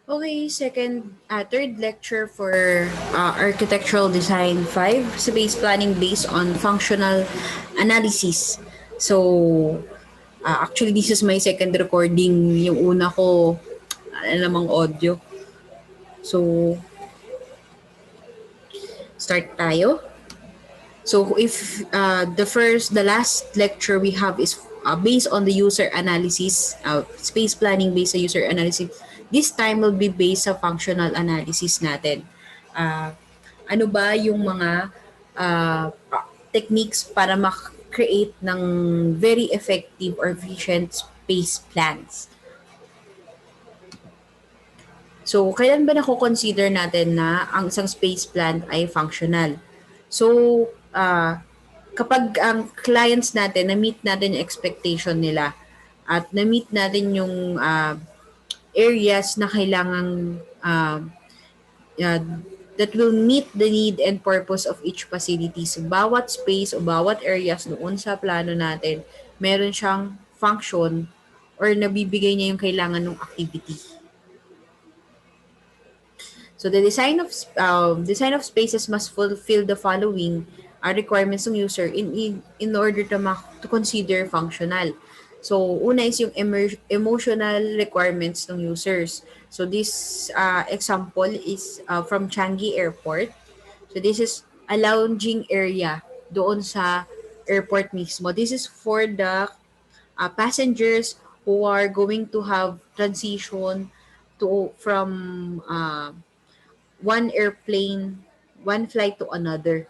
Okay, third lecture for Architectural Design 5, space planning based on functional analysis. So, actually, this is my second recording. Yung una ko, namang audio. So, start tayo. So, if the last lecture we have is based on the user analysis, space planning based sa user analysis. This time will be based sa functional analysis natin. Uh, ano ba yung mga uh, techniques para create ng very effective or efficient space plans. So, kailan ba nako-consider natin na ang isang space plan ay functional? So, kapag ang clients natin, na-meet natin yung expectation nila at na-meet natin yung areas na kailangang uh, that will meet the need and purpose of each facilities. Bawat space o bawat areas doon sa plano natin, meron siyang function or nabibigay niya yung kailangan ng activity. So the design of spaces must fulfill the following requirements ng user in order to consider functional. So una is yung emotional requirements ng users. So this example is from Changi Airport. So this is a lounging area doon sa airport mismo. This is for the passengers who are going to have transition to from one airplane, one flight to another.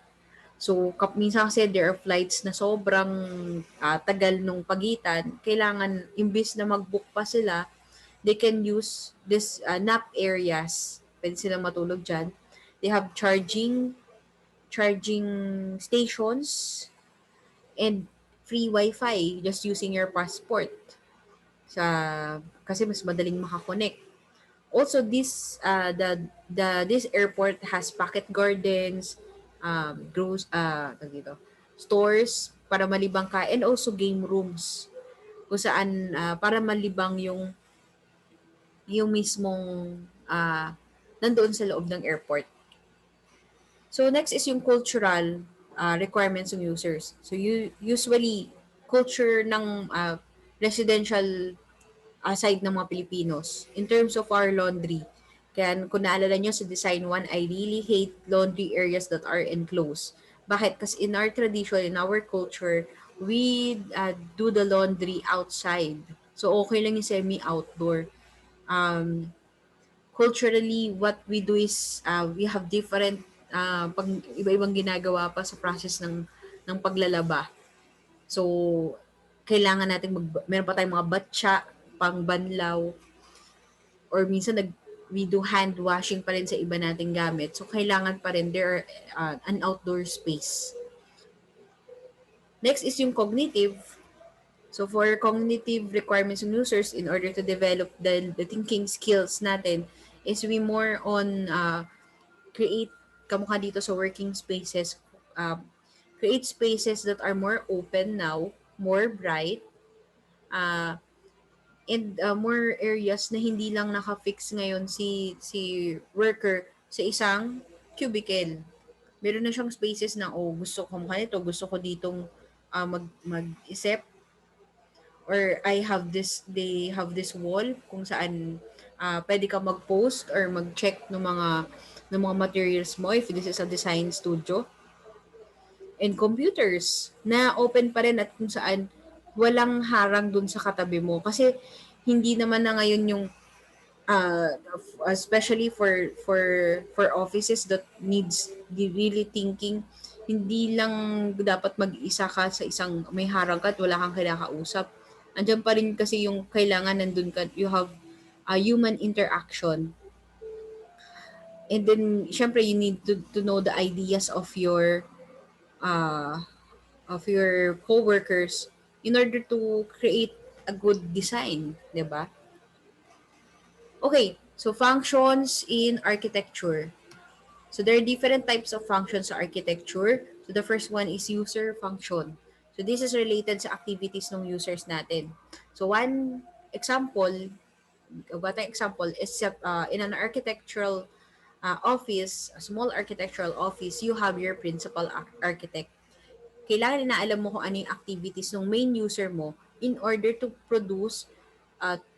So, minsan kasi there are flights na sobrang tagal nung pagitan. Kailangan, imbis na mag-book pa sila, they can use this nap areas. Pwede silang matulog dyan. They have charging stations, and free wifi just using your passport. Kasi mas madaling makakonect. Also this airport has pocket gardens, dito, stores para malibang ka, and also game rooms kung saan para malibang yung mismong nandoon sa loob ng airport. So next is yung cultural requirements ng users. So usually culture ng residential side ng mga Pilipinos in terms of our laundry. Kaya kung naalala nyo sa design 1, I really hate laundry areas that are enclosed. Bakit? Kasi in our tradition, in our culture, we do the laundry outside. So okay lang yung semi-outdoor. Um, Culturally, what we do is we have different iba-ibang ginagawa pa sa process ng paglalaba. So, kailangan natin meron pa tayong mga batsa, pangbanlaw, or minsan we do hand washing pa rin sa iba nating gamit. So, kailangan pa rin there an outdoor space. Next is yung cognitive. So, for cognitive requirements ng users in order to develop the thinking skills natin is we more on create, kamukha dito sa working spaces, create spaces that are more open now, more bright, uh, and more areas na hindi lang naka-fix ngayon si worker sa isang cubicle. Meron na siyang spaces na, gusto ko mukha nito, gusto ko ditong mag-isip, or they have this wall kung saan pwede ka mag-post or mag-check ng mga materials mo if this is a design studio. And computers na open pa rin at kung saan walang harang dun sa katabi mo. Kasi hindi naman na ngayon yung uh, especially for offices that needs the really thinking, hindi lang dapat mag-isa ka sa isang may harang ka at wala kang kinakausap. Andiyan pa rin kasi yung kailangan nandun ka, you have a human interaction. And then, syempre, you need to know the ideas uh, of your coworkers in order to create a good design, 'di ba? Okay, so functions in architecture. So there are different types of functions sa architecture. So the first one is user function. So this is related sa activities ng users natin. So one example What an example is in an architectural office, a small architectural office, you have your principal architect. Kailangan na alam mo kung ano yung activities ng main user mo in order to produce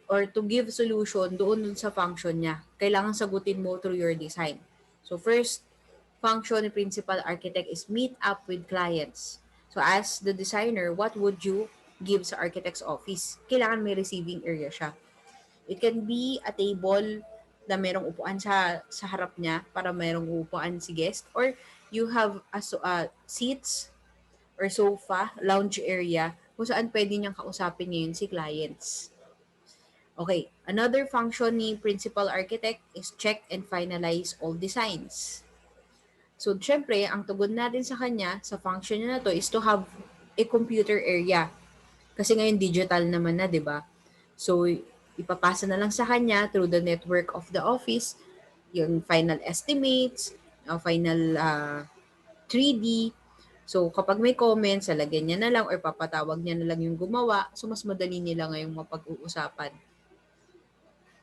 or to give solution doon sa function niya. Kailangan sagutin mo through your design. So first function ni principal architect is meet up with clients. So as the designer, what would you give sa architect's office? Kailangan may receiving area siya. It can be a table na merong upuan sa harap niya para merong upuan si guest, or you have seats or sofa, lounge area kung saan pwede niyang kausapin ngayon si clients. Okay, another function ni principal architect is check and finalize all designs. So, syempre, ang tugon natin sa kanya, sa function niya na to, is to have a computer area. Kasi ngayon digital naman na, di ba? So, ipapasa na lang sa kanya through the network of the office, yung final estimates, final 3D. So, kapag may comments, lalagyan niya na lang or papatawag niya na lang yung gumawa. So, mas madali nila ngayong mapag-uusapan.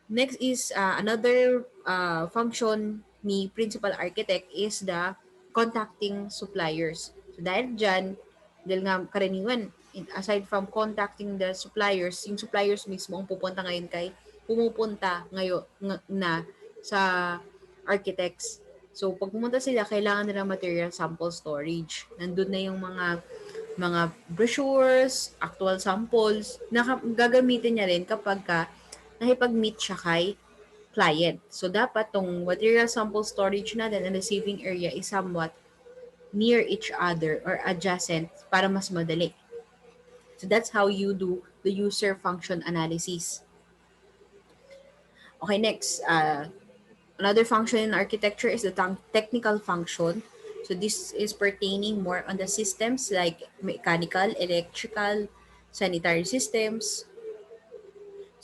Next is another function ni principal architect is the contacting suppliers. So dahil nga karaniwan, aside from contacting the suppliers, yung suppliers mismo ang pumupunta ngayon na sa architects. So pag pumunta sila, kailangan nila material sample storage. Nandun na yung mga brochures, actual samples, na gagamitin niya rin kapag nakipag-meet siya kay client. So, dapat tong material sample storage natin and receiving area is somewhat near each other or adjacent para mas madali. So, that's how you do the user function analysis. Okay, next. Another function in architecture is the technical function. So, this is pertaining more on the systems like mechanical, electrical, sanitary systems.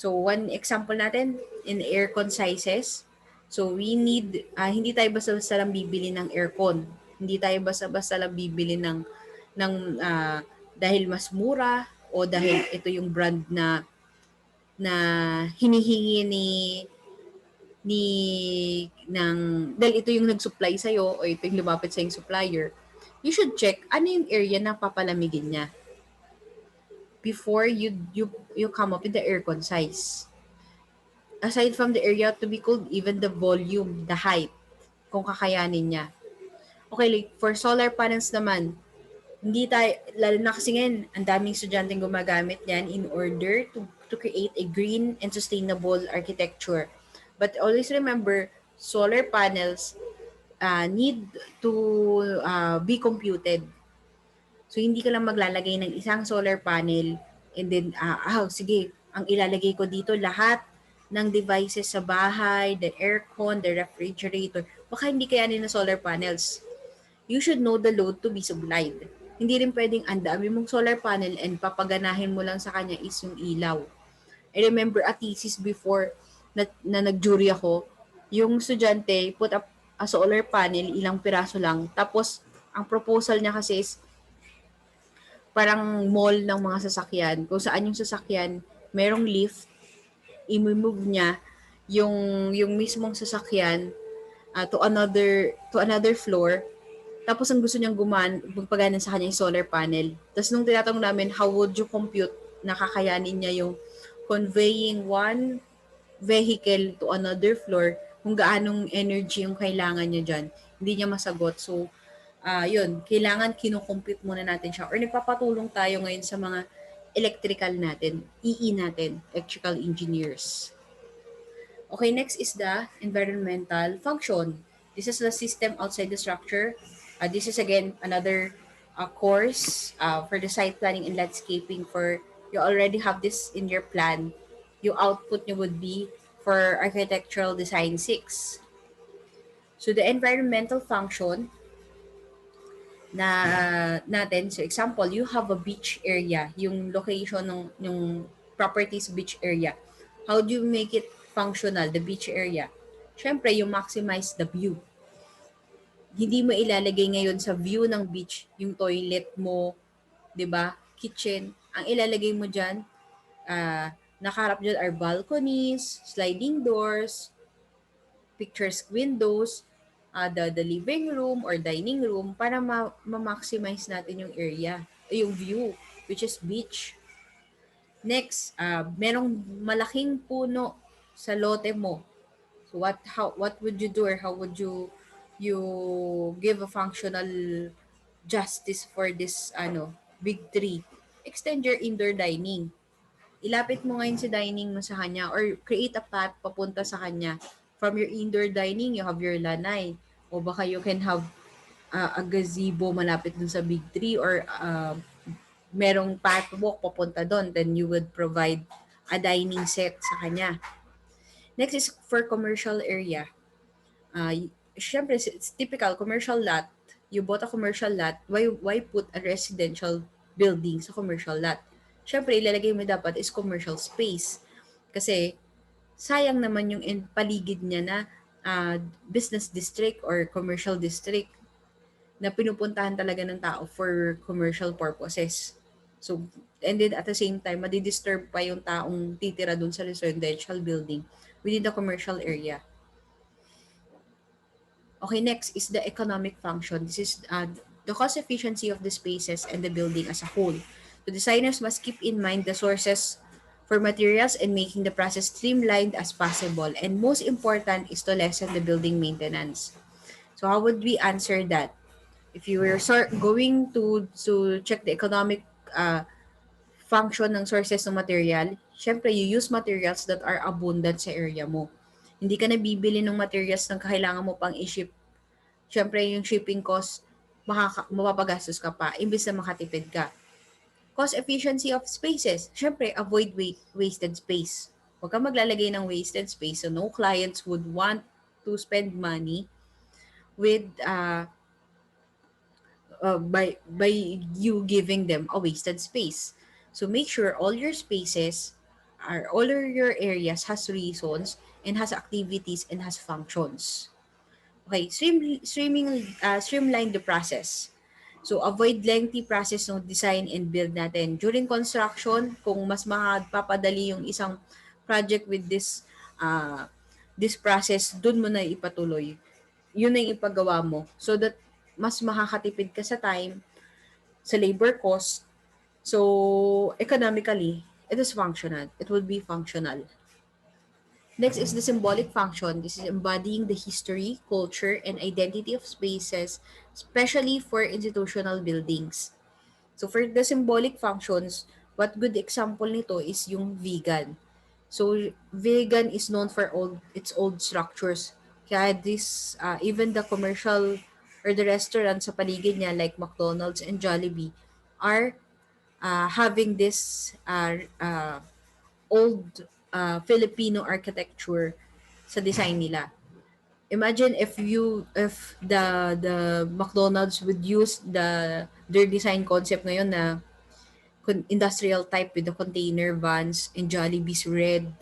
So, one example natin, in aircon sizes. So, we need, hindi tayo basta-basta lang bibili ng aircon. Hindi tayo basta-basta lang bibili ng dahil mas mura o dahil ito yung brand na hinihingi ni ng dahil ito yung nag-supply sa iyo o ito yung lumapit sa yung supplier. You should check ano yung area na papalamigin niya before you come up with the aircon size. Aside from the area to be cooled, even the volume, the height, kung kakayanin niya. Okay, like for solar panels naman, hindi tayo, lalo na kasi ngayon, ang daming estudyanteng gumagamit yan in order to create a green and sustainable architecture. But always remember, solar panels need to be computed. So, hindi ka lang maglalagay ng isang solar panel and then, sige, ang ilalagay ko dito lahat ng devices sa bahay, the aircon, the refrigerator. Baka hindi kayanin ng solar panels. You should know the load to be supplied. Hindi rin pwedeng ang dami mong solar panel and papaganahin mo lang sa kanya is yung ilaw. I remember a thesis before na nag-jury ako, yung estudyante put up a solar panel, ilang piraso lang. Tapos, ang proposal niya kasi is parang mall ng mga sasakyan. Kung saan yung sasakyan, merong lift, i-move niya yung mismong sasakyan to another floor. Tapos ang gusto niyang magpagana sa kanya yung solar panel. Tapos nung tinatanong namin, how would you compute na kakayanin niya yung conveying one vehicle to another floor, kung gaanong energy yung kailangan niya dyan, hindi niya masagot. So, yun, kailangan kinukompute muna natin siya or nagpapatulong tayo ngayon sa mga electrical natin, EE natin, electrical engineers. Okay, next is the environmental function. This is the system outside the structure. This is again another course for the site planning and landscaping for you already have this in your plan. Yung output nyo would be for architectural design 6. So the environmental function na natin, so example, you have a beach area, yung location ng yung properties beach area. How do you make it functional, the beach area? Siyempre, you maximize the view. Hindi mo ilalagay ngayon sa view ng beach yung toilet mo, 'di ba? Kitchen. Ang ilalagay mo diyan, Nakaharap dyan are balconies, sliding doors, pictures windows, the living room or dining room para ma-maximize natin yung area, yung view, which is beach. Next, merong malaking puno sa lote mo. So what would you do, or how would you give a functional justice for this big tree? Extend your indoor dining. Ilapit mo ngayon si dining mo sa kanya, or create a path papunta sa kanya. From your indoor dining, you have your lanay. O baka you can have a gazebo malapit dun sa big tree, or merong pathwalk papunta doon. Then you would provide a dining set sa kanya. Next is for commercial area. Syempre, it's typical commercial lot. You bought a commercial lot, why put a residential building sa commercial lot? Syempre, ilalagay mo dapat is commercial space. Kasi, sayang naman yung paligid niya na business district or commercial district na pinupuntahan talaga ng tao for commercial purposes. So, and then at the same time, madidisturb pa yung taong titira dun sa residential building within the commercial area. Okay, next is the economic function. This is the cost efficiency of the spaces and the building as a whole. The designers must keep in mind the sources for materials and making the process streamlined as possible. And most important is to lessen the building maintenance. So how would we answer that? If you were going to check the economic function ng sources ng material, syempre you use materials that are abundant sa area mo. Hindi ka na bibili ng materials na kailangan mo pang i-ship. Syempre, yung shipping cost, mapapagastos ka pa, imbes na makatipid ka. Cost efficiency of spaces. Syempre, avoid wasted space. Huwag kang maglalagay ng wasted space. So, no clients would want to spend money with by you giving them a wasted space. So make sure all your areas has reasons and has activities and has functions. Okay, streamline the process. So, avoid lengthy process ng design and build natin. During construction, kung mas mapapadali yung isang project with this process, dun mo na ipatuloy. Yun na yung ipagawa mo. So that mas makakatipid ka sa time, sa labor cost. So, economically, it is functional. It will be functional. Next is the symbolic function. This is embodying the history, culture, and identity of spaces, especially for institutional buildings. So for the symbolic functions, what good example nito is yung vegan. So vegan is known for its old structures. Kaya even the commercial or the restaurant sa paligid niya like McDonald's and Jollibee are having this old Filipino architecture sa design nila. Imagine if the McDonald's would use their design concept ngayon na industrial type with the container vans and Jollibee's red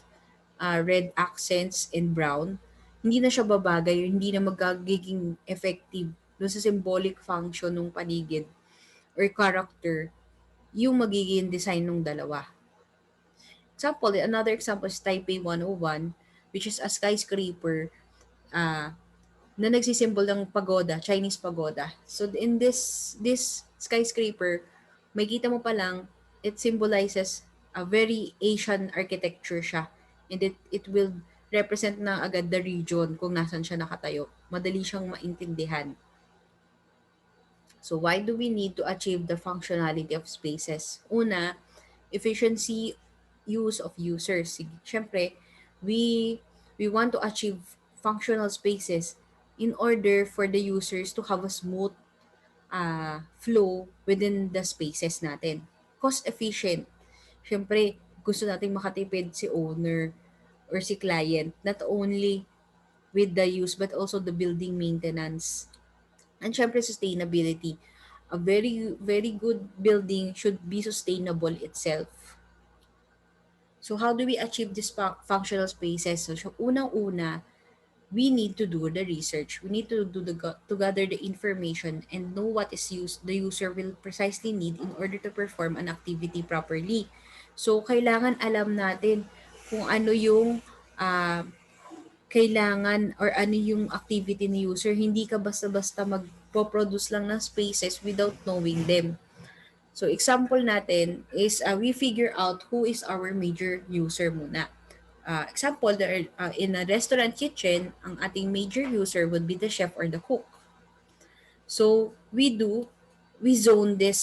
accents and brown. Hindi na siya babagay, hindi na magiging effective doon sa symbolic function ng paligid or character yung magiging design ng dalawa. Another example is Taipei 101, which is a skyscraper uh, na nagsisimbol ng pagoda, Chinese pagoda. So in this skyscraper, makita mo pa lang, it symbolizes a very Asian architecture siya. And it will represent na agad the region kung nasan siya nakatayo. Madali siyang maintindihan. So why do we need to achieve the functionality of spaces? Una, efficiency use of users. Siyempre, we we want to achieve functional spaces in order for the users to have a smooth flow within the spaces natin. Cost efficient. Siyempre, gusto nating makatipid si owner or si client, not only with the use but also the building maintenance. And syempre, sustainability. A very, very good building should be sustainable itself. So, how do we achieve these functional spaces? So, unang-una, we need to do the research. We need to to gather the information and know what is the user will precisely need in order to perform an activity properly. So, kailangan alam natin kung ano yung ah, kailangan or ano yung activity ni user. Hindi ka basta-basta magpo-produce lang ng spaces without knowing them. So, example natin is we figure out who is our major user muna. Example, in a restaurant kitchen, ang ating major user would be the chef or the cook. So, we zone the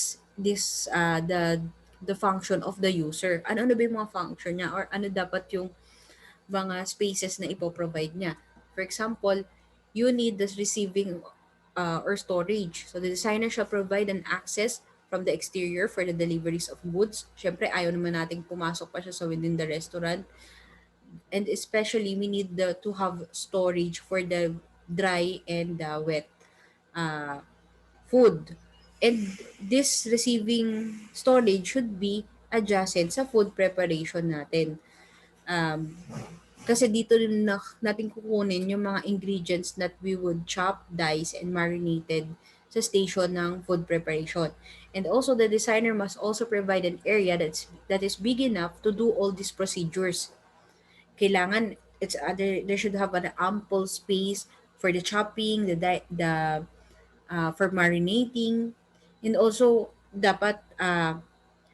function of the user. Ano ba yung mga function niya or ano dapat yung mga spaces na ipo-provide niya. For example, you need the receiving or storage. So the designer shall provide an access from the exterior for the deliveries of goods. Siyempre, ayaw naman nating pumasok pa siya sa within the restaurant. And especially, we need to have storage for the dry and wet uh, food. And this receiving storage should be adjacent sa food preparation natin. Um, Kasi dito rin natin kukunin yung mga ingredients that we would chop, dice, and marinated sa station ng food preparation. And also, the designer must also provide an area that is big enough to do all these procedures. Kailangan, there should have an ample space for the chopping, for marinating, and also, dapat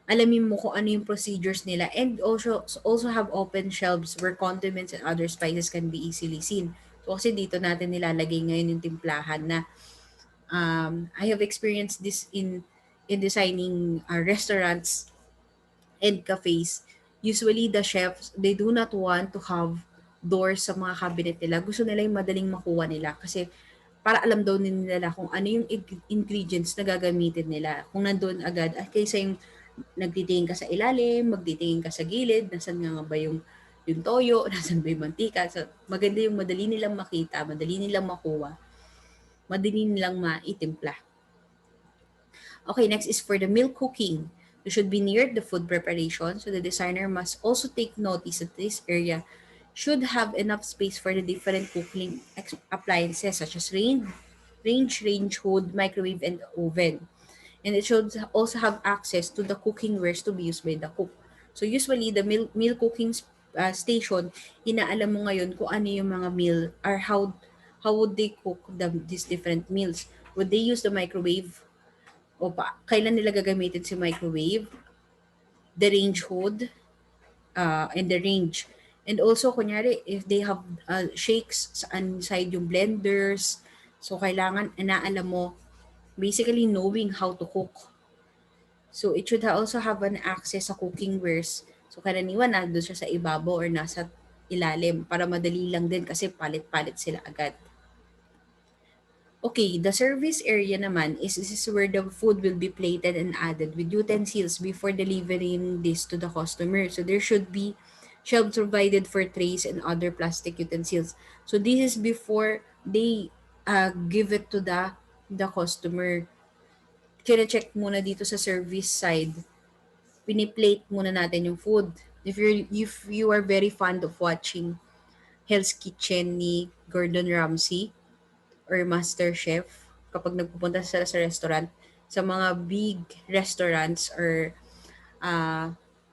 alamin mo kung ano yung procedures nila, and also have open shelves where condiments and other spices can be easily seen. So kasi dito natin nilalagay ngayon yung timplahan na I have experienced this in designing restaurants and cafes. Usually the chefs, they do not want to have doors sa mga cabinet nila. Gusto nila yung madaling makuha nila kasi para alam daw nila kung ano yung ingredients na gagamitin nila. Kung nandoon agad, at kaysa yung nagtitingin ka sa ilalim, magtitingin ka sa gilid, nasan nga ba yung toyo, nasan ba yung mantika. So, maganda yung madali nilang makita, madali nilang makuha, madali nilang maitimpla. Okay, next is for the meal cooking. You should be near the food preparation, so the designer must also take notice that this area should have enough space for the different cooking appliances such as range hood, microwave, and oven. And it should also have access to the cooking wares to be used by the cook. So usually the meal cooking station, inaalam mo ngayon kung ano yung mga meal or how would they cook these different meals. Would they use the microwave o kailan nila gagamitin si microwave, the range hood, and the range. And also, kunyari, if they have shakes sa inside yung blenders, so kailangan inaalam mo, basically knowing how to cook. So, it should also have an access sa cooking wares. So, karaniwan nandun siya sa ibabaw or nasa ilalim para madali lang din kasi palit-palit sila agad. Okay, the service area naman is this is where the food will be plated and added with utensils before delivering this to the customer. So there should be shelves provided for trays and other plastic utensils. So this is before they give it to the customer. Kine-check muna dito sa service side. Piniplate muna natin yung food. If you are very fond of watching Hell's Kitchen ni Gordon Ramsay, or master chef kapag nagpupunta sila sa restaurant, sa mga big restaurants or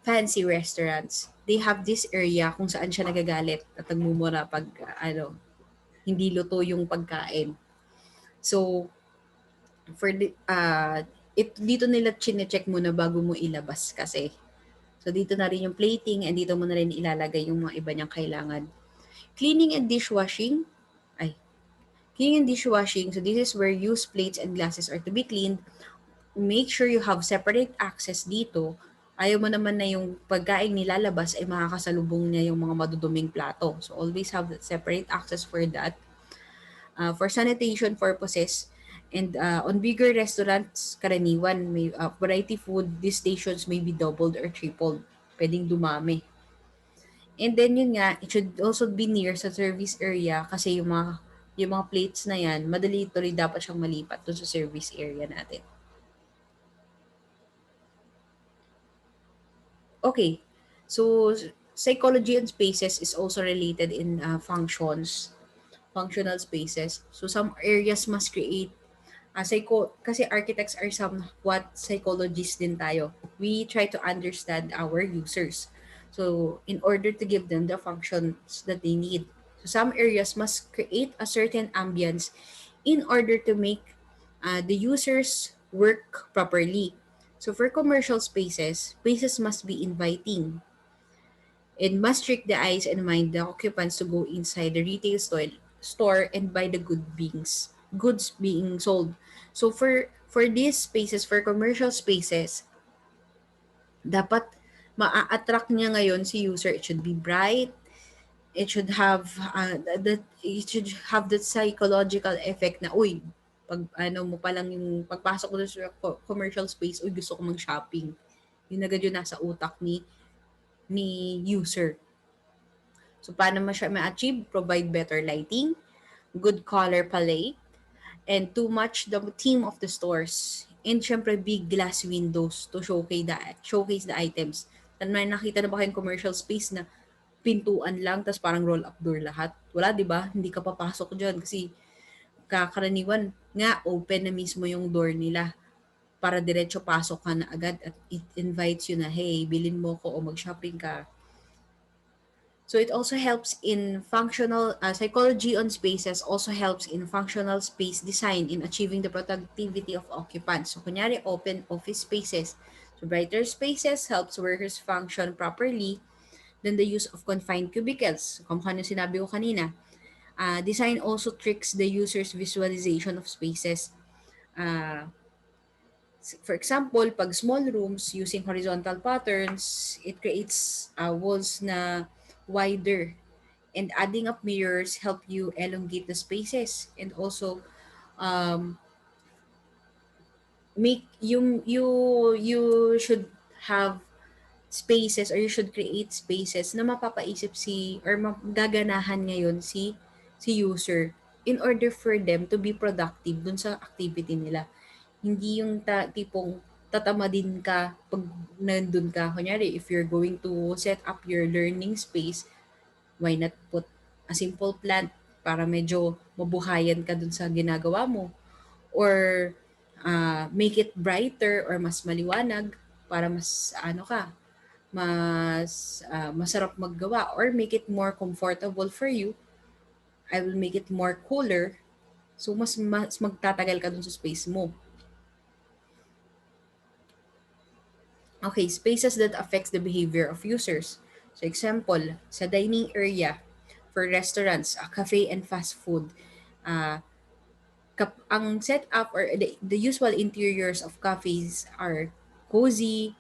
fancy restaurants, they have this area kung saan siya nagagalit at nagmumura pag hindi luto yung pagkain. So, for the, dito nila chine-check muna bago mo ilabas kasi. So, dito na rin yung plating and dito mo na rin ilalagay yung mga iba niyang kailangan. Cleaning and dishwashing. Ay, Cleaning and dishwashing, so this is where used plates and glasses are to be cleaned. Make sure you have separate access dito. Ayaw mo naman na yung pagkain nilalabas ay makakasalubong niya yung mga maduduming plato. So always have separate access for that. For sanitation purposes, and on bigger restaurants, karaniwan, may variety food, these stations may be doubled or tripled. Pwedeng dumami. And then yun nga, it should also be near sa service area kasi yung mga plates na yan, madali tuloy dapat siyang malipat dun sa service area natin. Okay. So, psychology and spaces is also related in functional spaces. So, some areas must create Kasi architects are somewhat psychologists din tayo. We try to understand our users. So, in order to give them the functions that they need. So, some areas must create a certain ambience in order to make the users work properly. So, for commercial spaces, spaces must be inviting. It must trick the eyes and mind the occupants to go inside the retail store and buy the goods being sold. So for these spaces, for commercial spaces, dapat ma-attract niya ngayon si user. It should be bright. It should have that it should have that psychological effect na uy, pag ano mo pa lang yung pagpasok mo sa commercial space, uy gusto ko mag-shopping. Yun agad yung nasa utak ni user. So, paano mo siya ma-achieve? Provide better lighting, good color palette, and to match the theme of the stores. And syempre, big glass windows to showcase the items. May nakita na ba kayong commercial space na pintuan lang, tas parang roll-up door lahat? Wala, di ba? Hindi ka papasok dyan kasi kakaraniwan nga open na mismo yung door nila para diretso pasok ka na agad at it invites you na, hey, bilin mo ko o mag-shopping ka. So it also helps in functional psychology on spaces also helps in functional space design in achieving the productivity of occupants. So kunyari open office spaces. So brighter spaces helps workers function properly than the use of confined cubicles. Kung ano sinabi ko kanina. Design also tricks the user's visualization of spaces. Uh, for example, pag small rooms using horizontal patterns, it creates walls na wider and adding up mirrors help you elongate the spaces and also um, make you should have spaces or you should create spaces na mapapaisip or magaganahan ngayon si user in order for them to be productive dun sa activity nila. Hindi yung tipong tatamadin ka pag nandun ka. Kunyari, if you're going to set up your learning space, why not put a simple plant para medyo mabuhayan ka dun sa ginagawa mo? Or make it brighter or mas maliwanag para mas ano ka, masarap maggawa or make it more comfortable for you. I will make it more cooler. So mas magtatagal ka dun sa space mo. Okay, spaces that affects the behavior of users. So example, sa dining area for restaurants, a cafe and fast food, uh, ang setup or the usual interiors of cafes are cozy.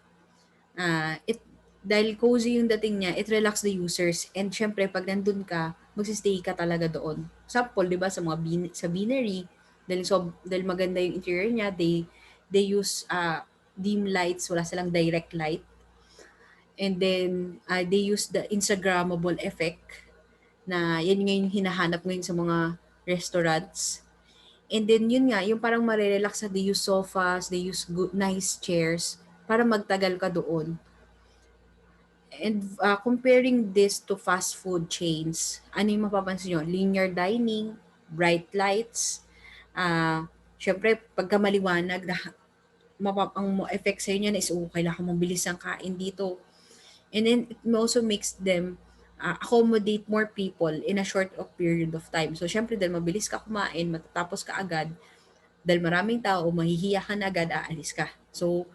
It dahil cozy yung dating niya, it relax the users and syempre pag nandun ka, magsistay ka talaga doon. Example, 'di ba sa mga sa beanery, dahil maganda yung interior niya, they use dim lights, wala silang direct light. And then they use the Instagrammable effect na yan nga yung hinahanap ngayon sa mga restaurants. And then yun nga, yung parang marerelax na they use sofas, they use good, nice chairs para magtagal ka doon. And comparing this to fast food chains, ano yung mapapansin nyo? Linear dining, bright lights, syempre pagka maliwanag, ang effect sa inyo na is, kailangan mong bilis ang kain dito. And then it also makes them accommodate more people in a short of period of time. So, syempre, dahil mabilis ka kumain, matatapos ka agad, dahil maraming tao, mahihiya ka na agad, aalis ka. So,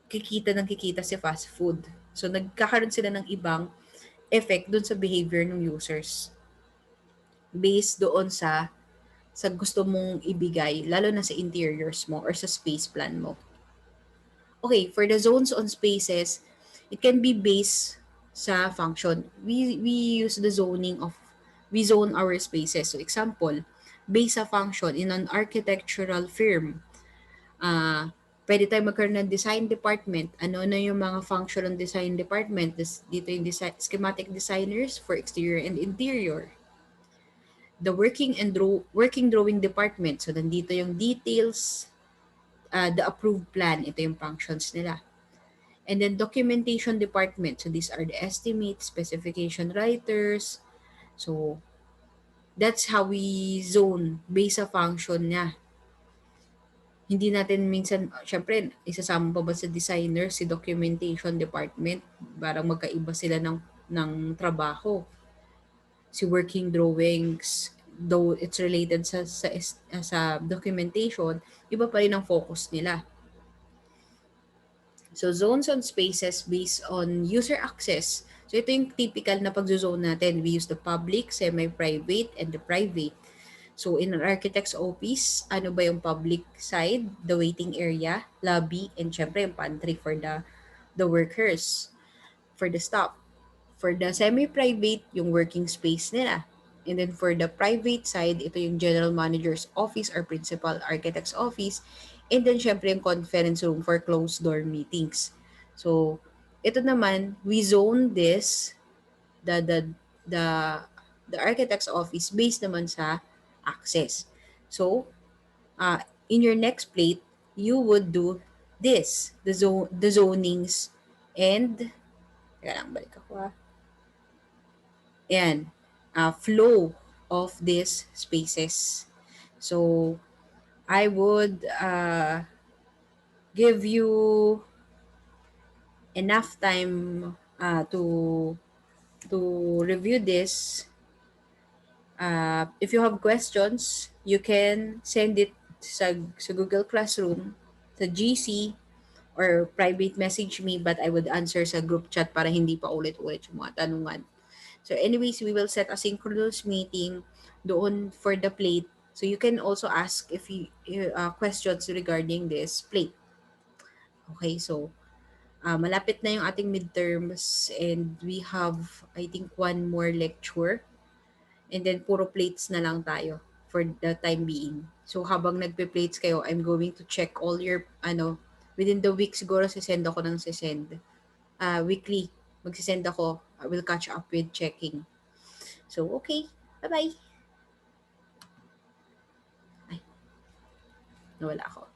kikita si fast food. So, nagkakaroon sila ng ibang effect dun sa behavior ng users based doon sa gusto mong ibigay, lalo na sa interiors mo or sa space plan mo. Okay, for the zones on spaces, it can be based sa function. We use the we zone our spaces. So example, base sa function in an architectural firm. Pwede tayo magkaroon ng design department. Ano na yung mga function ng design department? Dito yung schematic designers for exterior and interior. The working drawing department. So nandito yung details, the approved plan. Ito yung functions nila. And then documentation department. So these are the estimates, specification writers. So that's how we zone based sa function niya. Hindi natin minsan siyempre isasama pa ba sa designer si documentation department, parang magkaiba sila ng trabaho. Si working drawings, though it's related sa documentation, iba pa rin ang focus nila. So zones on spaces based on user access. So ito yung typical na pagzo-zone natin. We use the public, semi-private, and the private. So in an architect's office, ano ba yung public side? The waiting area, lobby, and syempre yung pantry for the workers, for the staff. For the semi-private, yung working space nila. And then for the private side, ito yung general manager's office or principal architect's office. And then syempre yung conference room for closed door meetings. So, ito naman, we zone this, the the the the architect's office based naman sa access. So, in your next plate, you would do this, the zonings and teka lang, balik ako. And flow of these spaces. So I would give you enough time to review this. If you have questions, you can send it sa Google Classroom, sa GC, or private message me, but I would answer sa group chat para hindi pa ulit-ulit yung mga tanungan. So anyways, we will set a synchronous meeting doon for the plate. So you can also ask if you questions regarding this plate. Okay, so malapit na yung ating midterms and we have I think one more lecture and then puro plates na lang tayo for the time being. So habang nagpe-plates kayo, I'm going to check all your within the week siguro sisend ako ng sisend. Weekly magsisend ako. I will catch up with checking. So okay. Bye-bye. Ay, nawala ako.